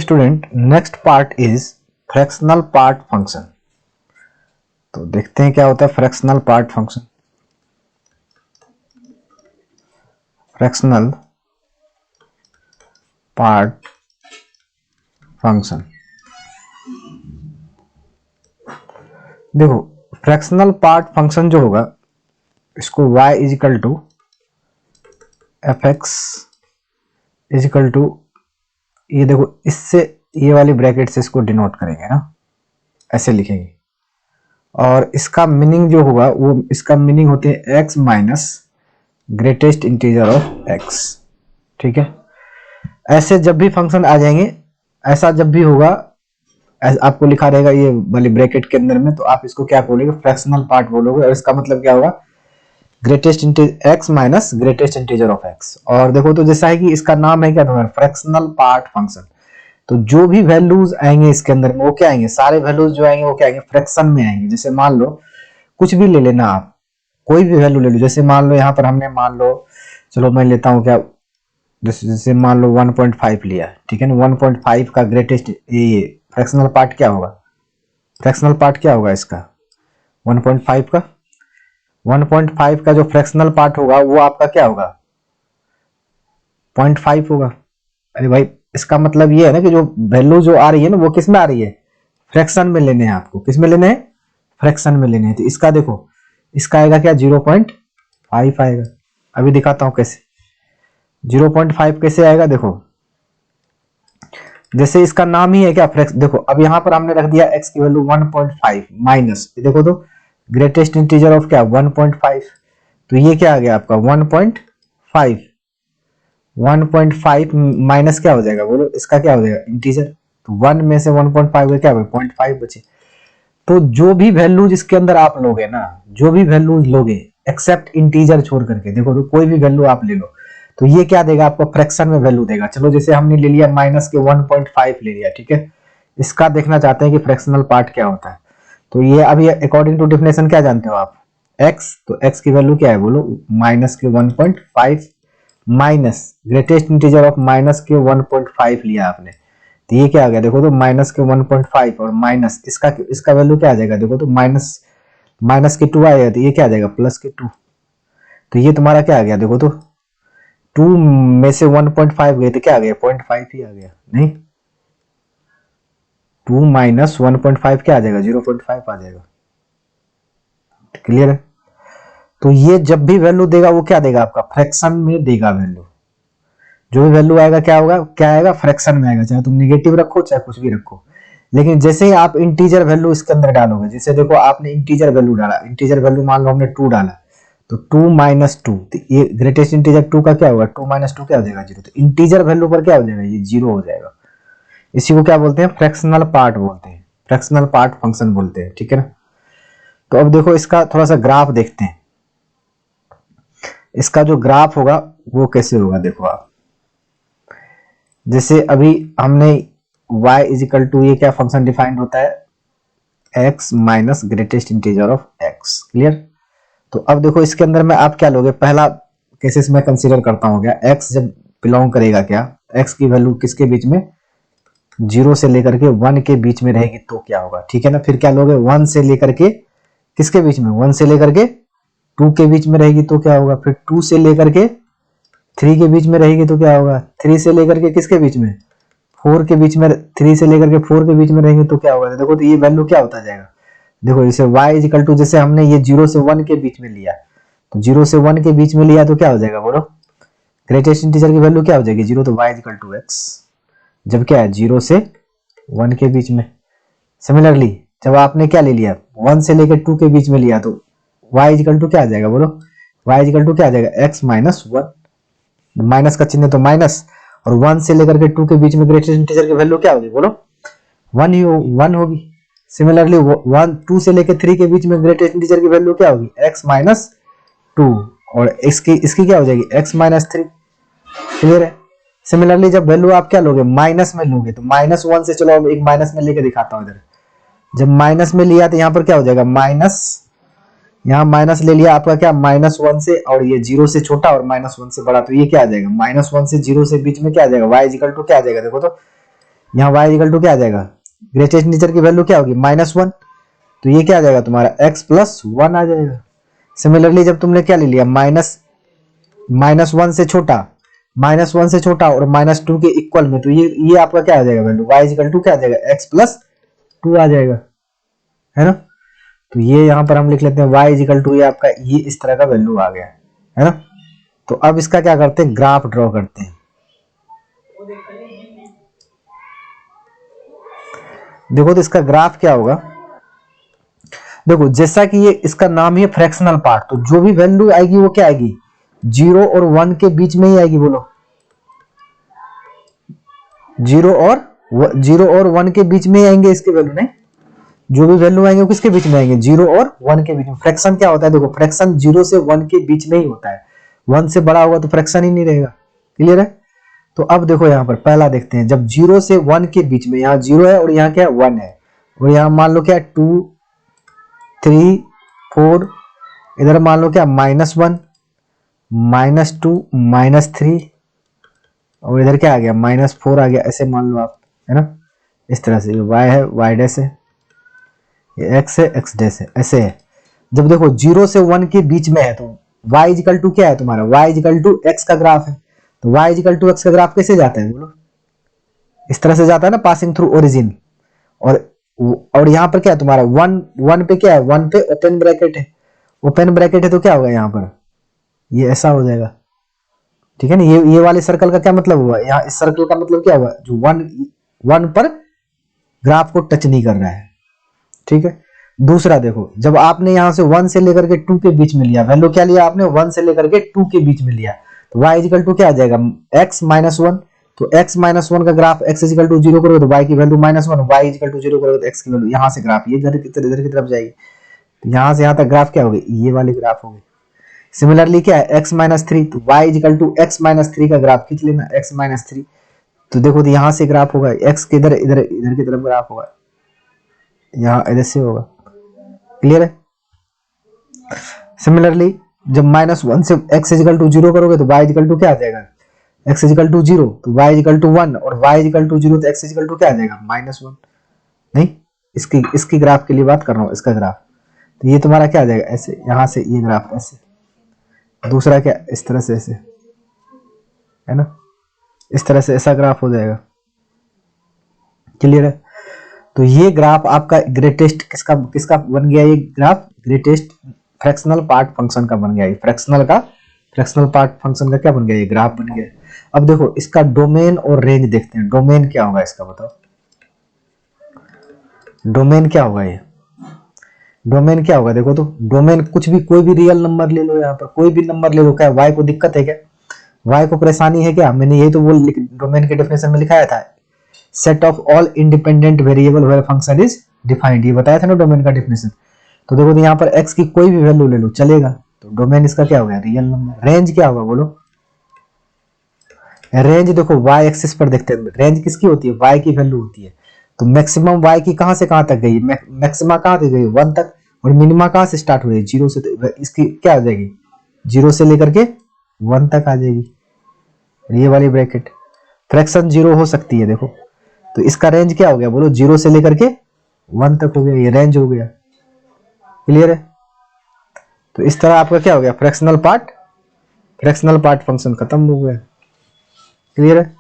Student, next part is fractional part function. तो देखते हैं क्या होता है fractional part function. Fractional part function, देखो फ्रैक्शनल पार्ट फंक्शन जो होगा इसको y is equal to F X is equal to, ये देखो इससे ये वाली ब्रैकेट से इसको डिनोट करेंगे ना, ऐसे लिखेंगे। और इसका मीनिंग जो होगा वो इसका मीनिंग होते हैं x minus greatest integer of x। ठीक है, ऐसे जब भी फंक्शन आ जाएंगे, ऐसा जब भी होगा आपको लिखा रहेगा ये वाली ब्रैकेट के अंदर में, तो आप इसको क्या बोलोगे, फ्रैक्शनल पार्ट बोलोगे। और इसका मतलब क्या होगा, greatest integer x minus greatest integer of x। और देखो तो जैसा है कि इसका नाम है क्या, तुम्हारा फ्रैक्शनल पार्ट फंक्शन। तो जो भी वैल्यूज आएंगे इसके अंदर में वो क्या आएंगे, सारे वैल्यूज जो आएंगे वो क्या आएंगे, फ्रैक्शन में आएंगे। जैसे मान लो कुछ भी ले लेना, आप कोई भी वैल्यू ले लो। जैसे मान लो यहाँ पर हमने मान लो, चलो मैं लेता हूँ क्या, जैसे मान लो 1.5 लिया, ठीक है ना। 1.5 का ग्रेटेस्ट ये फ्रैक्शनल पार्ट क्या होगा, फ्रैक्शनल पार्ट क्या होगा इसका 1.5 का, 1.5 का जो फ्रैक्शनल पार्ट होगा वो आपका क्या होगा 0.5 होगा। अरे भाई इसका मतलब ये है ना कि जो वैल्यू जो आ रही है ना वो किस में आ रही है, फ्रैक्शन में लेने हैं आपको। किस में लेने हैं, फ्रैक्शन में लेने हैं। तो इसका देखो, इसका आएगा क्या 0.5 आएगा। अभी दिखाता हूं कैसे 0.5 कैसे आएगा। देखो जैसे इसका नाम ही है क्या फ्रैक्श, देखो अब यहां पर हमने रख दिया x की वैल्यू 1.5 माइनस, देखो तो ग्रेटेस्ट इंटीजर ऑफ क्या 1.5। तो ये क्या आ गया आपका 1.5, 1.5 माइनस क्या हो जाएगा बोलो, इसका क्या हो जाएगा इंटीजर। तो 1 में से 1.5 क्या हो 0.5 बचे। तो जो भी वैल्यूज इसके अंदर आप लोगे ना, जो भी वैल्यूज लोगे एक्सेप्ट इंटीजर छोड़ करके, देखो तो कोई भी वैल्यू आप ले लो तो ये क्या देगा आपको, फ्रैक्शन में वैल्यू देगा। चलो जैसे हमने ले लिया माइनस के 1.5 ले लिया, ठीक है। इसका देखना चाहते हैं कि फ्रैक्शनल पार्ट क्या होता है। तो ये अभी अकॉर्डिंग टू डेफिनेशन क्या जानते हो आप, x, तो x की वैल्यू क्या है बोलो माइनस के 1.5 minus greatest integer of minus के 1.5 लिया आपने। तो ये क्या आ गया देखो तो माइनस के 1.5 और माइनस इसका वैल्यू क्या आ जाएगा, देखो तो माइनस के 2 आएगा। तो ये क्या आ जाएगा प्लस के 2। तो ये तुम्हारा क्या आ गया, देखो तो 2 में से 1.5 गए तो क्या आ गया 0.5 ही आ गया। नहीं 2 माइनस 1.5 क्या आ जाएगा 0.5 आ जाएगा। क्लियर है। तो ये जब भी वैल्यू देगा वो क्या देगा आपका, फ्रैक्शन में देगा वैल्यू। जो भी वैल्यू आएगा क्या होगा, क्या आएगा फ्रैक्शन में आएगा। चाहे तुम निगेटिव रखो चाहे कुछ भी रखो। लेकिन जैसे ही आप इंटीजर वैल्यू इसके अंदर डालोगे, जैसे देखो आपने इंटीजर वैल्यू डाला, इंटीजर वैल्यू मान लो हमने 2 डाला, तो 2 माइनस 2, तो ये ग्रेटेस्ट इंटीजर 2 का क्या होगा, 2 माइनस 2 क्या हो जाएगा 0। तो इंटीजर वैल्यू पर क्या हो जाएगा ये 0 हो जाएगा। इसी को क्या बोलते हैं, फ्रैक्शनल पार्ट बोलते हैं, फ्रैक्शनल पार्ट फंक्शन बोलते हैं। ठीक है ना। तो अब देखो इसका थोड़ा सा ग्राफ देखते हैं। इसका जो ग्राफ होगा वो कैसे होगा, देखो आप जैसे अभी हमने y इज इक्वल टू, ये क्या फंक्शन डिफाइंड होता है x minus greatest integer of x। Clear. तो अब देखो इसके अंदर में आप क्या लोगे, पहला केसेस में कंसीडर करता हूं क्या, x जब बिलोंग करेगा क्या, x की वैल्यू किसके बीच में 0 से लेकर के 1 के बीच में रहेगी तो क्या होगा। ठीक है ना। फिर क्या लोगे 1 से लेकर के किसके बीच में, 1 से लेकर के 2 के बीच में रहेगी तो क्या होगा। फिर 2 से लेकर के 3 के बीच में रहेगी तो क्या होगा। 3 से लेकर के किसके बीच में 4 के बीच में, 3 से लेकर के 4 के बीच में रहेंगे तो क्या होगा। देखो तो ये वैल्यू क्या होता जाएगा, देखो इसे y इज इक्वल टू, जैसे हमने ये 0 से 1 के बीच में लिया, तो 0 से 1 के बीच में लिया तो क्या हो जाएगा बोलो, ग्रेटेस्ट इंटीजर की वैल्यू क्या हो जाएगी 0, तो y is equal to x। जब क्या है 0 से 1 के बीच में। सिमिलरली जब आपने क्या ले लिया 1 से लेकर 2 के बीच में लिया, तो y इज इक्वल टू क्या आ जाएगा बोलो, y इज इक्वल टू क्या आ जाएगा x माइनस 1, माइनस का चिन्ह तो माइनस, और 1 से लेकर के 2 के बीच में ग्रेटेस्ट इंटीजर की वैल्यू क्या होगी बोलो 1 होगी। सिमिलरली 2 से लेकर 3 के बीच में ग्रेटेस्ट इंटीजर की वैल्यू क्या होगी x माइनस 2, और इसकी क्या हो जाएगी x माइनस 3। क्लियर है। सिमिलरली जब वैल्यू आप क्या लोगे माइनस में लोगे, तो माइनस 1 से, चलो अब एक माइनस में लेके दिखाता हूं इधर। जब माइनस में लिया तो यहाँ पर क्या हो जाएगा माइनस, यहाँ माइनस ले लिया आपका क्या -1 से, और ये 0 से छोटा और -1 से बड़ा, तो ये क्या आ जाएगा -1 से 0 से बीच में क्या आ जाएगा y इक्वल टू क्या आ जाएगा, देखो तो यहाँ y इक्वल टू क्या आ जाएगा, ग्रेटेस्ट इंटीजर की वैल्यू क्या होगी -1, तो ये क्या आ जाएगा तुम्हारा x प्लस 1 आ जाएगा। सिमिलरली जब तुमने क्या ले लिया -1 से छोटा, -1 से छोटा और -2 के इक्वल में, तो ये आपका क्या आ जाएगा वैल्यू, y इक्वल टू क्या आ जाएगा, x प्लस 2 आ जाएगा, है ना। तो ये यहाँ पर हम लिख लेते हैं y इक्वल टू, ये आपका ये इस तरह का वैल्यू आ गया, है ना। तो अब इसका क्या करते हैं, ग्राफ ड्रॉ करते हैं। देखो तो इसका ग्राफ क्या होगा, देखो जैसा कि ये इसका नाम ही है फ्रैक्शनल पार्ट, तो जो भी वैल्यू आएगी वो क्या आएगी, 0 और 1 के बीच में ही आएगी। बोलो 0 और 1 के बीच में ही आएंगे इसके वैल्यू, नहीं, जो भी वैल्यू आएंगे वो किसके बीच में आएंगे, 0 और 1 के बीच में। फ्रैक्शन क्या होता है, देखो फ्रैक्शन 0 से 1 के बीच में ही होता है, 1 से बड़ा होगा तो फ्रैक्शन ही नहीं रहेगा। क्लियर है। तो अब देखो यहाँ पर पहला देखते हैं, जब 0 से 1 के बीच में, यहाँ 0 है और यहाँ क्या है 1 है, और यहाँ मान लो क्या 2 3 4, इधर मान लो क्या -1 -2 -3, और इधर क्या आ गया -4 आ गया, ऐसे मान लो आप, है ना। इस तरह से y है y डैश है, ये x है x डैश है, ऐसे है। जब देखो 0 से 1 के बीच में है तो y इक्वल टू क्या है तुम्हारा, y इक्वल टू x का ग्राफ है। तो y इक्वल टू x का ग्राफ कैसे जाता है बोलो, इस तरह से जाता है ना, पासिंग थ्रू ओरिजिन। और यहाँ पर क्या है तुम्हारा 1 पे क्या है, 1 पे ओपन ब्रैकेट है, ओपन ब्रैकेट है तो क्या होगा यहाँ पर, ये ऐसा हो जाएगा। ठीक है ना, ये वाले सर्कल का क्या मतलब हुआ, यहाँ इस सर्कल का मतलब क्या हुआ, जो 1 पर ग्राफ को टच नहीं कर रहा है। ठीक है। दूसरा देखो, जब आपने यहां से 1 से लेकर के 2 के बीच में लिया, वैल्यू क्या लिया आपने, 1 से लेकर के 2 के बीच में लिया, तो y इक्वल टू क्या आ जाएगा, x -1। तो x -1 का ग्राफ x इक्वल टू 0 करोगे तो y की वैल्यू -1, y इक्वल टू 0 करोगे तो x की वैल्यू, यहां से ग्राफ ये इधर की तरफ जाएगी, तो यहां से यहां तक ग्राफ क्या होगी, ये वाली ग्राफ होगी। सिमिलरली क्या है x -3, तो y इक्वल टू x -3 का ग्राफ खींच लेना, x -3, तो देखो तो यहां से ग्राफ होगा, x के इधर इधर इधर की तरफ ग्राफ होगा, यहाँ इधर से होगा। क्लियर है। सिमिलरली जब -1 से x इक्वल टू 0 करोगे तो y इक्वल टू क्या आ जाएगा, x इक्वल टू 0 तो y इक्वल टू 1, और y इक्वल टू 0 तो x इक्वल टू क्या आ जाएगा -1। नहीं, इसकी ग्राफ के लिए बात कर रहा हूँ, इसका ग्राफ, तो ये तुम्हारा क्या आ जाएगा, ऐसे यहाँ से ये ग्राफ ऐसे, दूसरा क्या इस तरह से ऐसे, है ना, इस तरह से ऐसा ग्राफ हो जाएगा। क्लियर है। तो ये ग्राफ आपका ग्रेटेस्ट किसका किसका बन गया, ये graph greatest fractional part function का बन गया, ये फ्रैक्शनल पार्ट फंक्शन का क्या बन गया, ये ग्राफ बन गया। अब देखो इसका डोमेन और रेंज देखते हैं, डोमेन क्या होगा इसका, बताओ डोमेन क्या होगा, ये डोमेन क्या होगा, देखो तो डोमेन कुछ भी, कोई भी रियल नंबर ले लो, यहाँ पर कोई भी नंबर ले लो, क्या y को दिक्कत है क्या, y को परेशानी है क्या, मैंने यही तो वो डोमेन के डेफिनेशन में लिखाया था, set of all independent variable where function is defined, ये बताया था ना डोमेन का डेफिनेशन। तो देखो तो यहाँ पर x की कोई भी वैल्यू ले लो चलेगा, तो डोमेन इसका क्या हो गया, रियल नंबर। रेंज क्या होगा बोलो, रेंज देखो y एक्सिस पर देखते हैं, रेंज किसकी होती है, y की वैल्यू होती है। तो मैक्सिमम y की कहां से कहां तक गई, मैक्सिमा कहां तक गई 1 तक, और मिनिमा कहां से स्टार्ट हुई 0 से, तो इसकी क्या आ जाएगी 0 से लेकर के 1 तक आ जाएगी ये वाली ब्रैकेट। फ्रैक्शन 0 हो सकती है देखो, तो इसका रेंज क्या हो गया बोलो, 0 से लेकर के 1 तक हो गया, ये रेंज हो गया। क्लियर है। तो इस तरह आपका क्या हो गया, फ्रैक्शनल पार्ट फंक्शन खत्म हो गया। क्लियर है।